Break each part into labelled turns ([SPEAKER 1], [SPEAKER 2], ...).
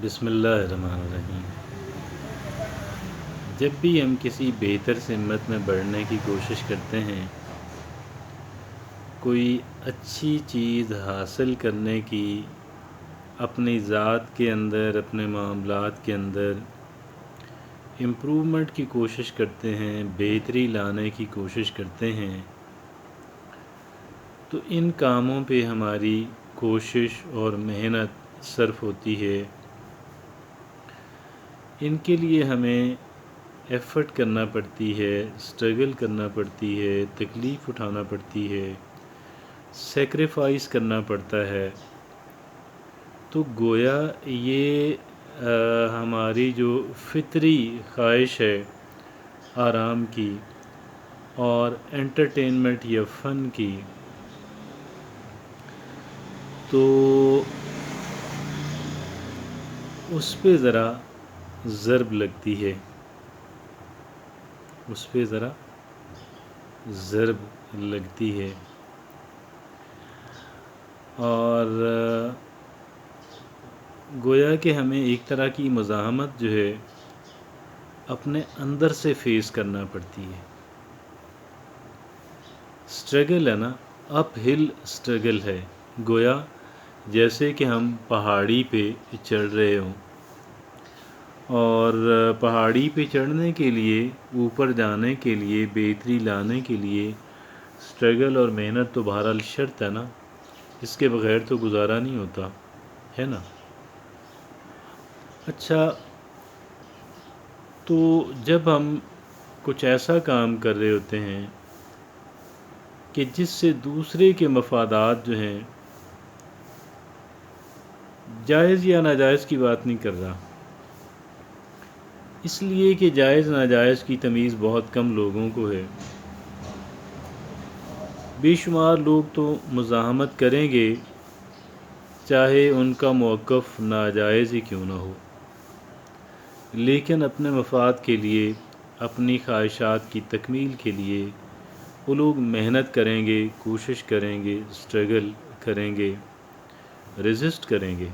[SPEAKER 1] بسم اللہ الرحمن الرحیم۔ جب بھی ہم کسی بہتر سمت میں بڑھنے کی کوشش کرتے ہیں، کوئی اچھی چیز حاصل کرنے کی، اپنی ذات کے اندر، اپنے معاملات کے اندر امپرومنٹ کی کوشش کرتے ہیں، بہتری لانے کی کوشش کرتے ہیں، تو ان کاموں پہ ہماری کوشش اور محنت صرف ہوتی ہے۔ ان کے لیے ہمیں ایفرٹ کرنا پڑتی ہے، اسٹرگل کرنا پڑتی ہے، تکلیف اٹھانا پڑتی ہے، سیکریفائس کرنا پڑتا ہے۔ تو گویا یہ ہماری جو فطری خواہش ہے آرام کی اور انٹرٹینمنٹ یا فن کی، تو اس پہ ذرا ضرب لگتی ہے، اس پہ ذرا ضرب لگتی ہے، اور گویا کہ ہمیں ایک طرح کی مزاحمت جو ہے اپنے اندر سے فیس کرنا پڑتی ہے۔ اسٹرگل ہے نا، اپ ہل اسٹرگل ہے، گویا جیسے کہ ہم پہاڑی پہ چڑھ رہے ہوں، اور پہاڑی پہ چڑھنے کے لیے، اوپر جانے کے لیے، بہتری لانے کے لیے اسٹرگل اور محنت تو بہرحال شرط ہے نا، اس کے بغیر تو گزارا نہیں ہوتا ہے نا۔ اچھا، تو جب ہم کچھ ایسا کام کر رہے ہوتے ہیں کہ جس سے دوسرے کے مفادات جو ہیں، جائز یا ناجائز کی بات نہیں کر رہا، اس لیے کہ جائز ناجائز کی تمیز بہت کم لوگوں کو ہے، بے شمار لوگ تو مزاحمت کریں گے چاہے ان کا موقف ناجائز ہی کیوں نہ ہو، لیکن اپنے مفاد کے لیے، اپنی خواہشات کی تکمیل کے لیے وہ لوگ محنت کریں گے، کوشش کریں گے، اسٹرگل کریں گے، ریزسٹ کریں گے۔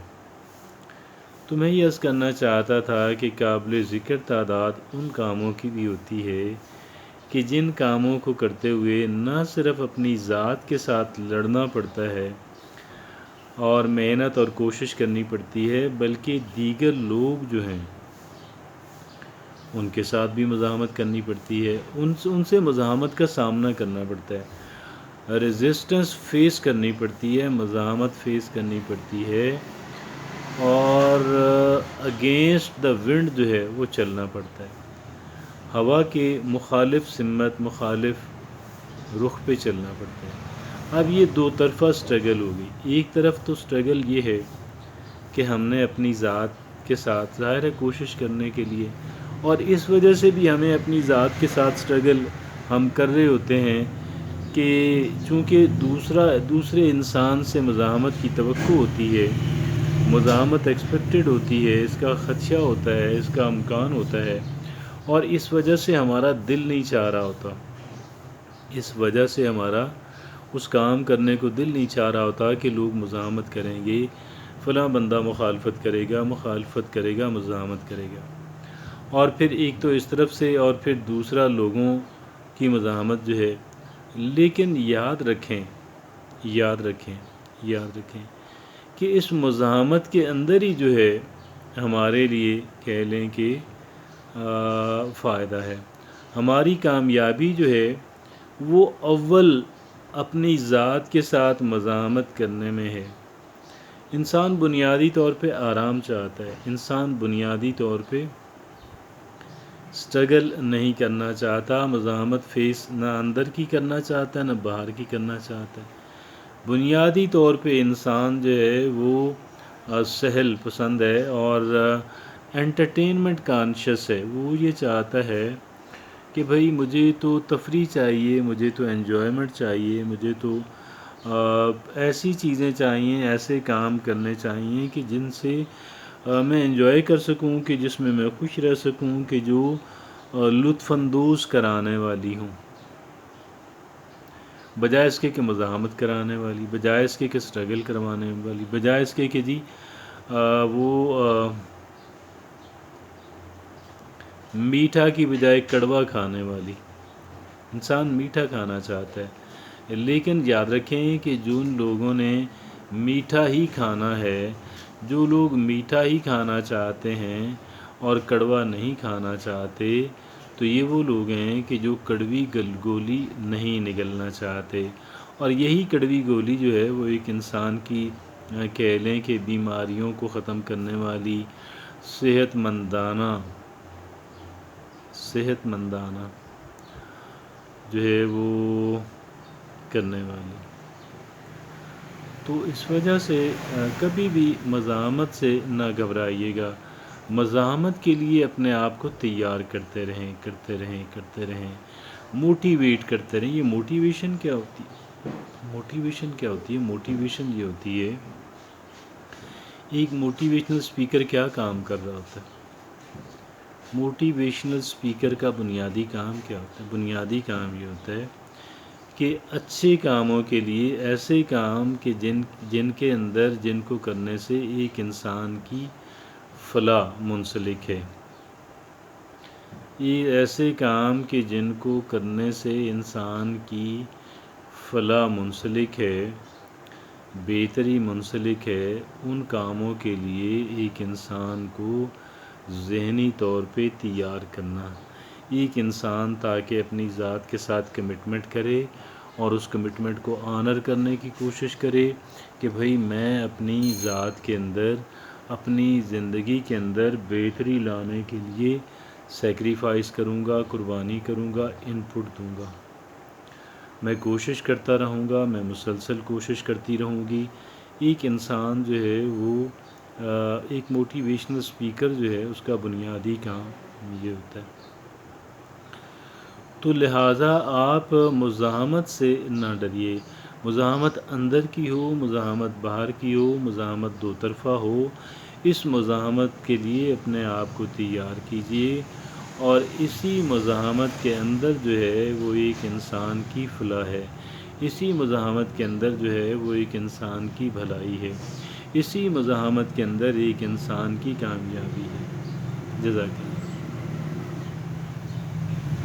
[SPEAKER 1] تو میں یہ عرض کرنا چاہتا تھا کہ قابل ذکر تعداد ان کاموں کی بھی ہوتی ہے کہ جن کاموں کو کرتے ہوئے نہ صرف اپنی ذات کے ساتھ لڑنا پڑتا ہے اور محنت اور کوشش کرنی پڑتی ہے، بلکہ دیگر لوگ جو ہیں ان کے ساتھ بھی مزاحمت کرنی پڑتی ہے، ان سے مزاحمت کا سامنا کرنا پڑتا ہے، ریزسٹنس فیس کرنی پڑتی ہے، مزاحمت فیس کرنی پڑتی ہے، اور اگینسٹ دا ونڈ جو ہے وہ چلنا پڑتا ہے، ہوا کے مخالف سمت، مخالف رخ پہ چلنا پڑتا ہے۔ اب یہ دو طرفہ اسٹرگل ہوگی، ایک طرف تو اسٹرگل یہ ہے کہ ہم نے اپنی ذات کے ساتھ، ظاہر ہے کوشش کرنے کے لیے، اور اس وجہ سے بھی ہمیں اپنی ذات کے ساتھ اسٹرگل ہم کر رہے ہوتے ہیں کہ چونکہ دوسرے انسان سے مزاحمت کی توقع ہوتی ہے، مزاحمت ایکسپیکٹڈ ہوتی ہے، اس کا خدشہ ہوتا ہے، اس کا امکان ہوتا ہے، اور اس وجہ سے ہمارا دل نہیں چاہ رہا ہوتا، اس وجہ سے ہمارا اس کام کرنے کو دل نہیں چاہ رہا ہوتا کہ لوگ مزاحمت کریں گے، فلاں بندہ مخالفت کرے گا، مخالفت کرے گا، مزاحمت کرے گا، اور پھر ایک تو اس طرف سے، اور پھر دوسرا لوگوں کی مزاحمت جو ہے۔ لیکن یاد رکھیں کہ اس مزاحمت کے اندر ہی جو ہے ہمارے لیے کہہ لیں کہ فائدہ ہے، ہماری کامیابی جو ہے وہ اول اپنی ذات کے ساتھ مزاحمت کرنے میں ہے۔ انسان بنیادی طور پہ آرام چاہتا ہے، انسان بنیادی طور پہ اسٹرگل نہیں کرنا چاہتا، مزاحمت فیس نہ اندر کی کرنا چاہتا ہے، نہ باہر کی کرنا چاہتا ہے۔ بنیادی طور پہ انسان جو ہے وہ سہل پسند ہے اور انٹرٹینمنٹ کانشیس ہے، وہ یہ چاہتا ہے کہ بھئی مجھے تو تفریح چاہیے، مجھے تو انجوائمنٹ چاہیے، مجھے تو ایسی چیزیں چاہیے، ایسے کام کرنے چاہیے کہ جن سے میں انجوائے کر سکوں، کہ جس میں میں خوش رہ سکوں، کہ جو لطف اندوز کرانے والی ہوں، بجائے اس کے کہ مزاحمت کرانے والی، بجائے اس کے کہ اسٹرگل کروانے والی، بجائے اس کے کہ جی وہ میٹھا کی بجائے کڑوا کھانے والی۔ انسان میٹھا کھانا چاہتا ہے، لیکن یاد رکھیں کہ جن لوگوں نے میٹھا ہی کھانا ہے، جو لوگ میٹھا ہی کھانا چاہتے ہیں اور کڑوا نہیں کھانا چاہتے، تو یہ وہ لوگ ہیں کہ جو کڑوی گولی نہیں نگلنا چاہتے، اور یہی کڑوی گولی جو ہے وہ ایک انسان کی کہہ لیں کہ بیماریوں کو ختم کرنے والی صحت مندانہ جو ہے وہ کرنے والی۔ تو اس وجہ سے کبھی بھی مزاحمت سے نہ گھبرائیے گا، مزاحمت کے لیے اپنے آپ کو تیار کرتے رہیں، موٹیویٹ کرتے رہیں۔ یہ موٹیویشن کیا ہوتی ہے؟ موٹیویشن یہ ہوتی ہے، ایک موٹیویشنل اسپیکر کیا کام کر رہا ہوتا ہے؟ موٹیویشنل اسپیکر کا بنیادی کام کیا ہوتا ہے؟ بنیادی کام یہ ہوتا ہے کہ اچھے کاموں کے لیے ایسے کام کہ جن کو کرنے سے ایک انسان کی فلاح منسلک ہے، یہ ایسے کام کہ جن کو کرنے سے انسان کی فلاح منسلک ہے، بہتری منسلک ہے، ان کاموں کے لیے ایک انسان کو ذہنی طور پہ تیار کرنا۔ ایک انسان تاکہ اپنی ذات کے ساتھ کمٹمنٹ کرے اور اس کمٹمنٹ کو آنر کرنے کی کوشش کرے کہ بھئی میں اپنی ذات کے اندر، اپنی زندگی کے اندر بہتری لانے کے لیے سیکریفائس کروں گا، قربانی کروں گا، ان پٹ دوں گا، میں کوشش کرتا رہوں گا، میں مسلسل کوشش کرتی رہوں گی۔ ایک انسان جو ہے وہ ایک موٹیویشنل اسپیکر جو ہے اس کا بنیادی کام یہ ہوتا ہے۔ تو لہٰذا آپ مزاحمت سے نہ ڈریے، مزاحمت اندر کی ہو، مزاحمت باہر کی ہو، مزاحمت دو طرفہ ہو، اس مزاحمت کے لیے اپنے آپ کو تیار کیجیے، اور اسی مزاحمت کے اندر جو ہے وہ ایک انسان کی فلاح ہے، اسی مزاحمت کے اندر جو ہے وہ ایک انسان کی بھلائی ہے، اسی مزاحمت کے اندر ایک انسان کی کامیابی ہے۔ جزاک اللہ۔